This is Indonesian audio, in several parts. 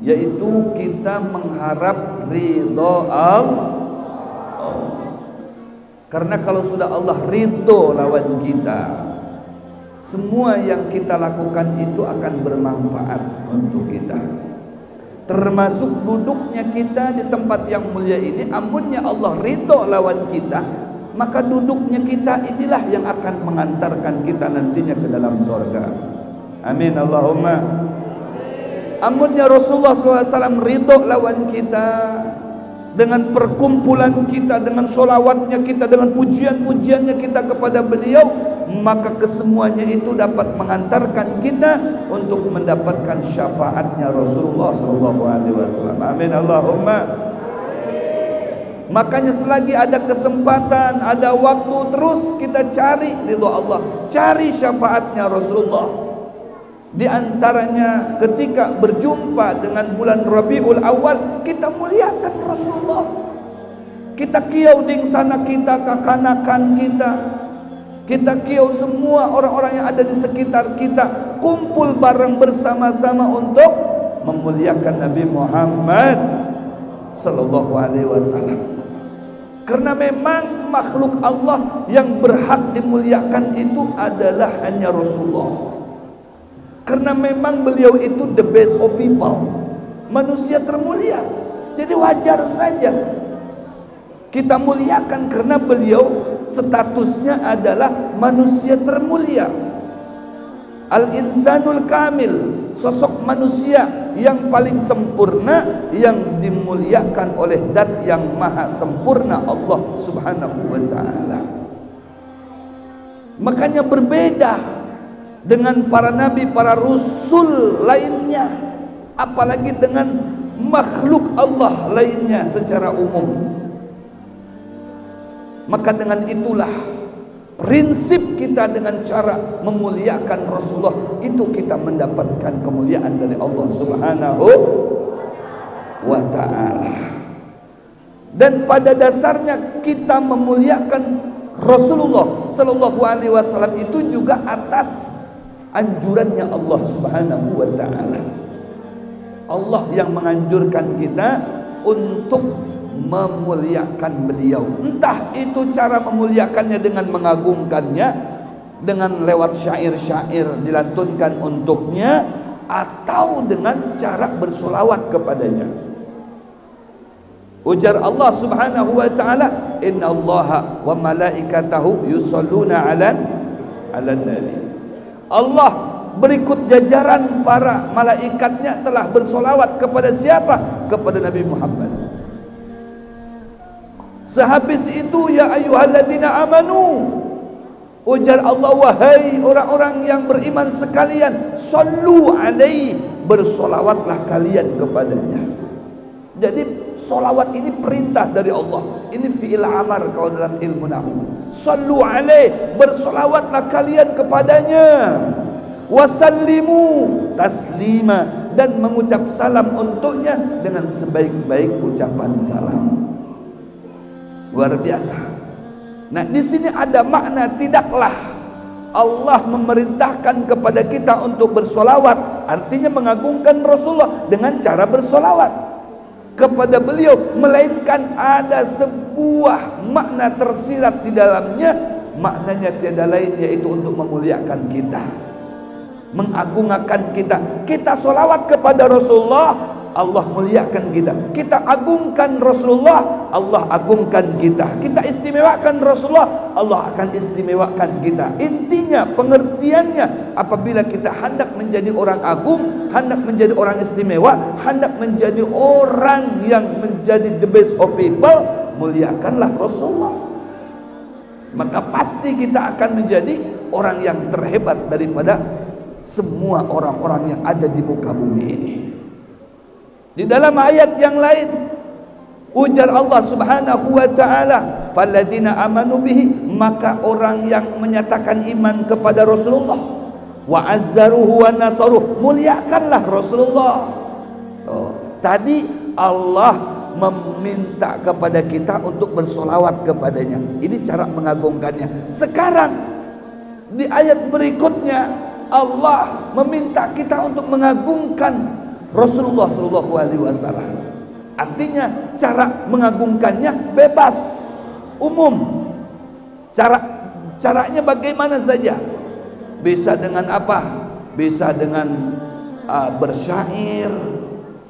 yaitu kita mengharap ridho Allah. Karena kalau sudah Allah ridho lawan kita, semua yang kita lakukan itu akan bermanfaat untuk kita. Termasuk duduknya kita di tempat yang mulia ini, amunnya Allah ridho lawan kita, maka duduknya kita inilah yang akan mengantarkan kita nantinya ke dalam surga. Amin Allahumma. Amunnya Rasulullah SAW ridho lawan kita, dengan perkumpulan kita, dengan sholawatnya kita, dengan pujian-pujiannya kita kepada beliau, maka kesemuanya itu dapat mengantarkan kita untuk mendapatkan syafaatnya Rasulullah SAW. Amin Allahumma. Makanya selagi ada kesempatan, ada waktu, terus kita cari ridho Allah, cari syafaatnya Rasulullah. Di antaranya ketika berjumpa dengan bulan Rabiul Awal, kita muliakan Rasulullah. Kita kiau ding sana kita, kekanakan kita. Kita kiau semua orang-orang yang ada di sekitar kita, kumpul bareng bersama-sama untuk memuliakan Nabi Muhammad sallallahu alaihi wasallam. Karena memang makhluk Allah yang berhak dimuliakan itu adalah hanya Rasulullah. Karena memang beliau itu the best of people, manusia termulia. Jadi wajar saja kita muliakan karena beliau statusnya adalah manusia termulia. Al-insanul kamil, sosok manusia yang paling sempurna, yang dimuliakan oleh zat yang maha sempurna, Allah Subhanahu wa ta'ala. Makanya berbeda dengan para nabi, para rasul lainnya, apalagi dengan makhluk Allah lainnya secara umum. Maka dengan itulah prinsip kita dengan cara memuliakan Rasulullah, itu kita mendapatkan kemuliaan dari Allah Subhanahu wa ta'ala. Dan pada dasarnya kita memuliakan Rasulullah sallallahu alaihi wasallam itu juga atas anjurannya Allah Subhanahu wa ta'ala. Allah yang menganjurkan kita untuk memuliakan beliau. Entah itu cara memuliakannya dengan mengagungkannya, dengan lewat syair-syair dilantunkan untuknya, atau dengan cara bersolawat kepadanya. Ujar Allah Subhanahu wa ta'ala, inna allaha wa malaikatahu yusalluna ala nabi. Allah berikut jajaran para malaikatnya telah bersolawat kepada siapa? Kepada Nabi Muhammad. Sehabis itu, ya ayyuhalladzina amanu, ujar Allah, wahai orang-orang yang beriman sekalian, sallu alaihi, bersolawatlah kalian kepadanya. Jadi solawat ini perintah dari Allah. Ini fi'il amar kalau dalam ilmu nahwu. Sallu alaihi, bersolawatlah kalian kepadanya. Wasallimu taslima, dan mengucap salam untuknya dengan sebaik-baik ucapan salam. Luar biasa. Nah, di sini ada makna, tidaklah Allah memerintahkan kepada kita untuk bersolawat, artinya mengagungkan Rasulullah dengan cara bersolawat kepada beliau, melainkan ada sebuah makna tersirat di dalamnya. Maknanya tiada lain yaitu untuk memuliakan kita, mengagungkan kita. Kita solawat kepada Rasulullah, Allah muliakan kita. Kita agungkan Rasulullah, Allah agungkan kita. Kita istimewakan Rasulullah, Allah akan istimewakan kita. Intinya, pengertiannya, apabila kita hendak menjadi orang agung, hendak menjadi orang istimewa, hendak menjadi orang yang menjadi the best of people, muliakanlah Rasulullah. Maka pasti kita akan menjadi orang yang terhebat daripada semua orang-orang yang ada di muka bumi ini. Di dalam ayat yang lain, ujar Allah Subhanahu wa ta'ala, falladzina amanu bihi, maka orang yang menyatakan iman kepada Rasulullah, wa azzaruhu wa nasaruh, muliakanlah Rasulullah. Tadi Allah meminta kepada kita untuk bersolawat kepadanya. Ini cara mengagungkannya. Sekarang di ayat berikutnya Allah meminta kita untuk mengagungkan Rasulullah Shallallahu Alaihi Wasallam. Artinya cara mengagungkannya bebas, umum. Caranya bagaimana saja. Bisa dengan apa? Bisa dengan bersyair,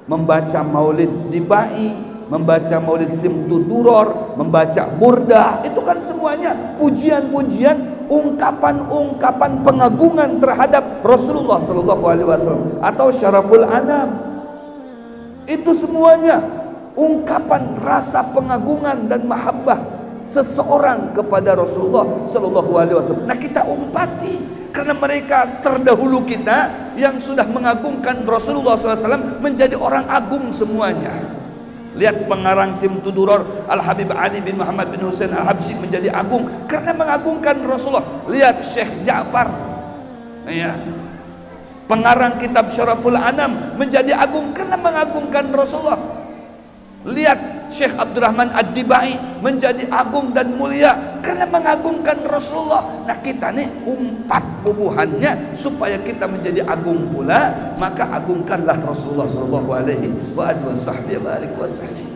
membaca maulid dibai, membaca maulid simtuduror, membaca burdah. Itu kan semuanya pujian-pujian, ungkapan-ungkapan pengagungan terhadap Rasulullah Shallallahu Alaihi Wasallam atau Syaraful Anam. Itu semuanya ungkapan rasa pengagungan dan mahabbah seseorang kepada Rasulullah Shallallahu Alaihi Wasallam. Nah, kita umpati karena mereka terdahulu kita yang sudah mengagungkan Rasulullah SAW menjadi orang agung semuanya. Lihat pengarang Simtuduror Al-Habib Ali bin Muhammad bin Husain Al-Habsyi menjadi agung karena mengagungkan Rasulullah. Lihat Syekh Ja'far, ya, pengarang kitab Syaraful Anam menjadi agung karena mengagungkan Rasulullah. Lihat Syekh Abdurrahman Ad-Dibai menjadi agung dan mulia karena mengagungkan Rasulullah. Nah, kita nih umpat bubuhannya supaya kita menjadi agung pula, maka agungkanlah Rasulullah sallallahu alaihi wa alihi wasallam.